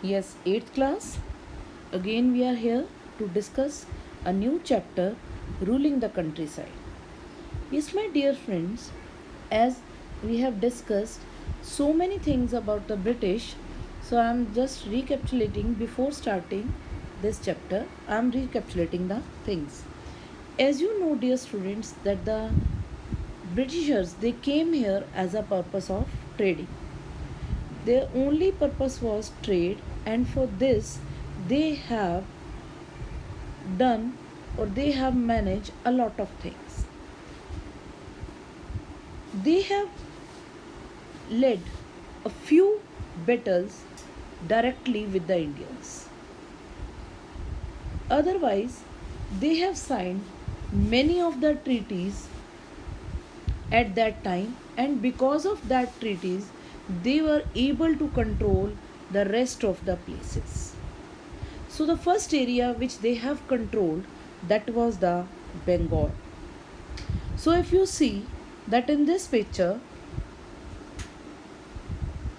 Yes, 8th class. Again, we are here to discuss a new chapter, ruling the countryside. Yes, my dear friends, as we have discussed so many things about the British, so I am just recapitulating before starting this chapter. I am recapitulating the things. As you know, dear students, that the Britishers they came here as a purpose of trading. Their only purpose was trade, and for this, they have done or they have managed a lot of things. They have led a few battles directly with the Indians. Otherwise, they have signed many of the treaties at that time, and because of that treaties, they were able to control the rest of the places. So the first area which they have controlled, that was the Bengal. So if you see that in this picture,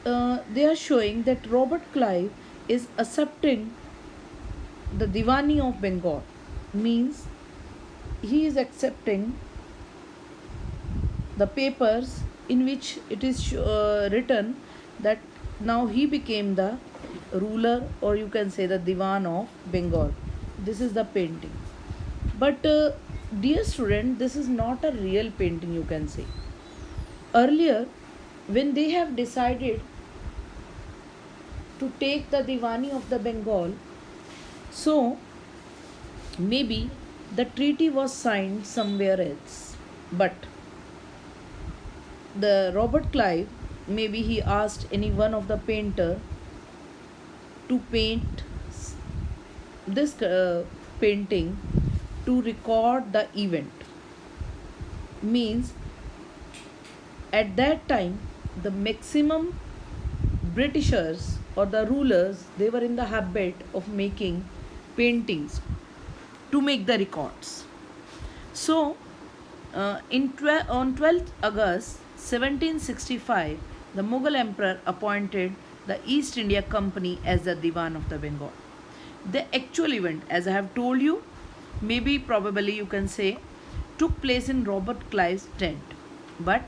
they are showing that Robert Clive is accepting the Diwani of Bengal, means he is accepting the papers in which it is written that now he became the ruler, or you can say the Diwan of Bengal. This is the painting. But dear student, this is not a real painting, you can say. Earlier, when they have decided to take the Diwani of the Bengal, so maybe the treaty was signed somewhere else. But the Robert Clive, maybe he asked any one of the painter to paint this painting to record the event. Means at that time the maximum Britishers or the rulers, they were in the habit of making paintings to make the records. So on 12th August 1765, the Mughal emperor appointed the East India Company as the Diwan of the Bengal. The actual event, as I have told you, maybe probably you can say, took place in Robert Clive's tent, but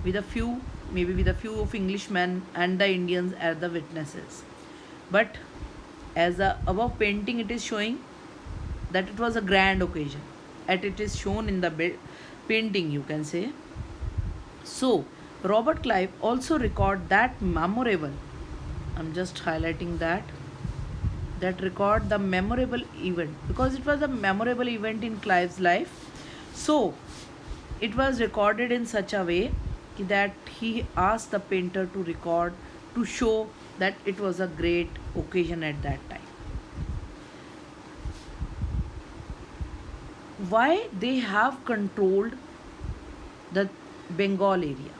with a few, maybe with a few of Englishmen and the Indians as the witnesses. But as the above painting, it is showing that it was a grand occasion, and it is shown in the painting, you can say. So Robert Clive also record that memorable, I'm just highlighting that record the memorable event, because it was a memorable event in Clive's life. So it was recorded in such a way that he asked the painter to record, to show that it was a great occasion at that time. Why they have controlled the Bengal area?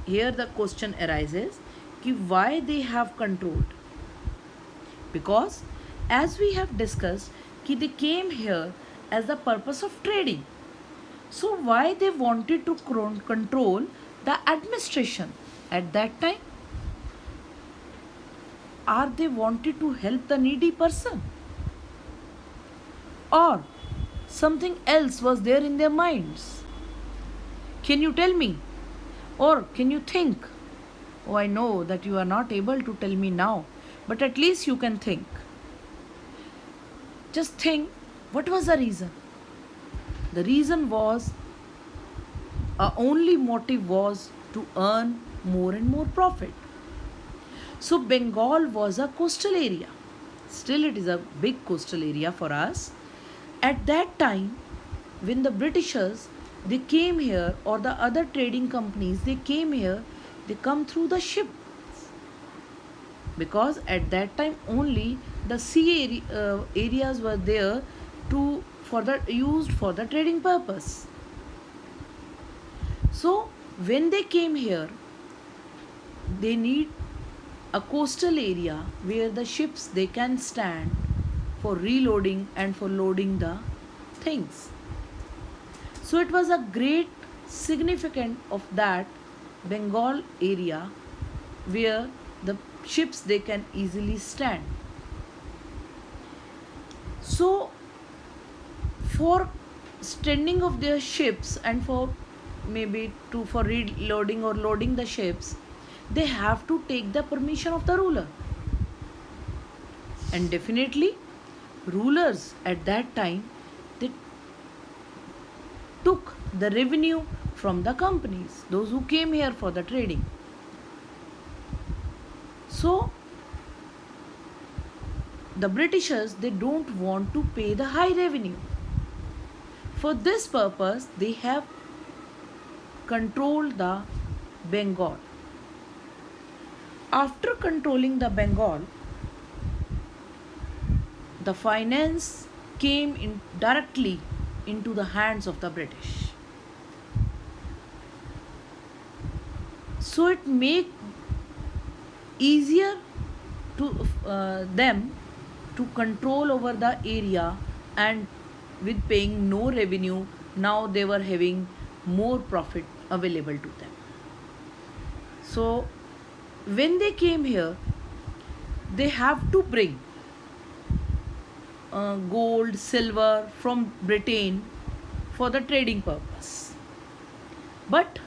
Here the question arises कि why they have controlled? Because as we have discussed कि they came here as the purpose of trading. So why they wanted to control the administration at that time? Are they wanted to help the needy person? Or something else was there in their minds? Can you tell me? Or can you think? Oh, I know that you are not able to tell me now, but at least you can think. Just think, what was the reason? The reason was, our only motive was to earn more and more profit. So Bengal was a coastal area. Still, it is a big coastal area for us. At that time, when the Britishers they came here, or the other trading companies they came here, they come through the ship, because at that time only the sea areas were there to for the used for the trading purpose. So when they came here, they need a coastal area where the ships they can stand for reloading and for loading the things. So it was a great significance of that Bengal area where the ships they can easily stand. So for standing of their ships and for maybe to for reloading or loading the ships, they have to take the permission of the ruler. And definitely rulers at that time, they took the revenue from the companies, those who came here for the trading. So the Britishers, they don't want to pay the high revenue. For this purpose, they have controlled the Bengal. After controlling the Bengal, the finance came in directly into the hands of the British. So it made easier to them to control over the area, and with paying no revenue, now they were having more profit available to them. So when they came here, they have to bring gold, silver from Britain for the trading purpose. But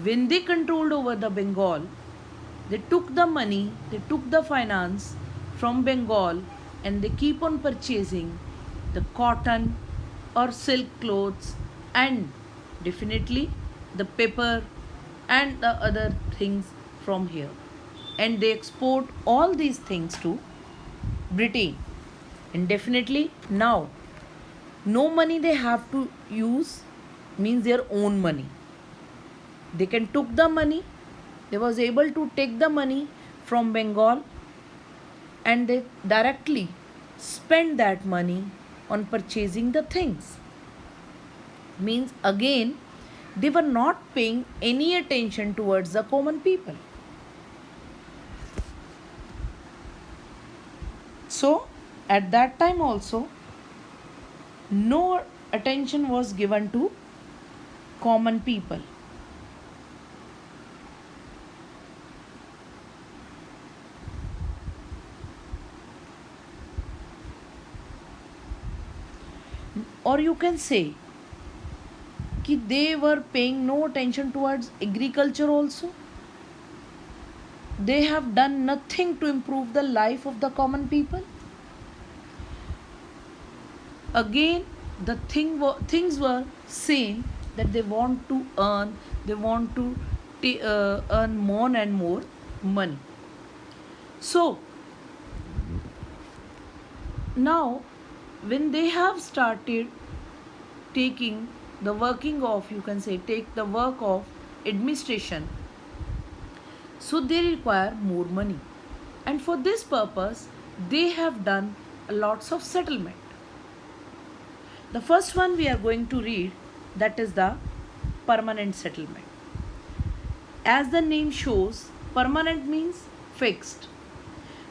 when they controlled over the Bengal, they took the money, they took the finance from Bengal, and they keep on purchasing the cotton or silk clothes, and definitely the paper and the other things from here. And they export all these things to Britain. And definitely now no money they have to use, means their own money. They can took the money, they was able to take the money from Bengal, and they directly spend that money on purchasing the things. Means again they were not paying any attention towards the common people. So at that time also, no attention was given to common people. Or you can say that they were paying no attention towards agriculture also. They have done nothing to improve the life of the common people. Again, the things were same, that they want to earn, they want to earn more and more money. So now when they have started taking the working of, you can say, take the work of administration, so they require more money, and for this purpose they have done lots of settlement. The first one we are going to read, that is the permanent settlement. As the name shows, permanent means fixed.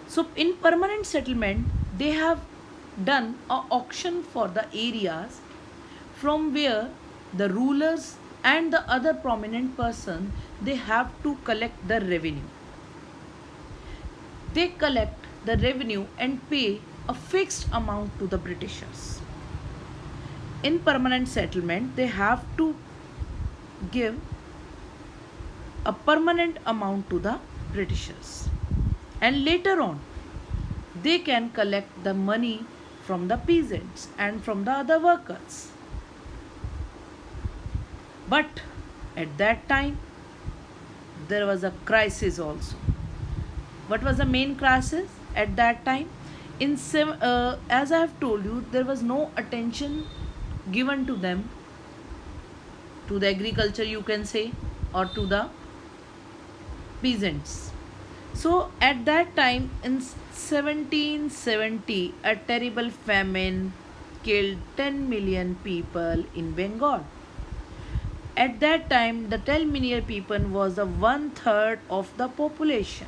So in permanent settlement, they have done an auction for the areas from where the rulers and the other prominent person, they have to collect the revenue. They collect the revenue and pay a fixed amount to the Britishers. In permanent settlement, they have to give a permanent amount to the Britishers, and later on they can collect the money from the peasants and from the other workers. But at that time there was a crisis also. What was the main crisis at that time? As I have told you, there was no attention given to them, to the agriculture, you can say, or to the peasants. So at that time in 1770, a terrible famine killed 10 million people in Bengal. At that time, the 10 million people was the 1/3 of the population.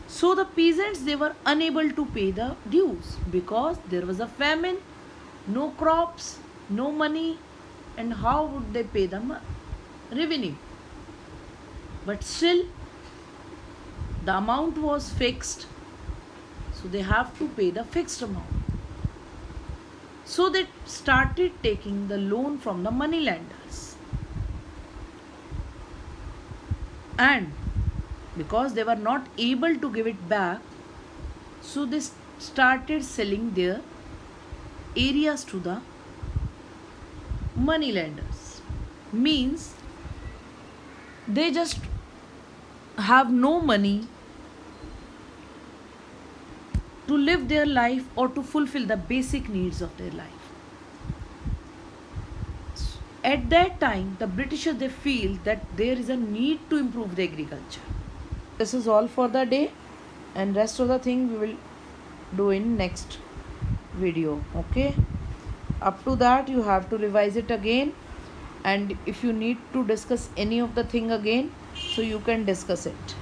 So the peasants, they were unable to pay the dues because there was a famine, no crops, no money, and how would they pay the revenue? but still the amount was fixed, so they have to pay the fixed amount. So they started taking the loan from the money lenders, and because they were not able to give it back, so they started selling their areas to the money lenders. Means they just have no money to live their life or to fulfill the basic needs of their life. At that time, the Britishers, they feel that there is a need to improve the agriculture. This is all for the day, and rest of the thing we will do in next video. Okay, up to that you have to revise it again, and if you need to discuss any of the thing again, so you can discuss it.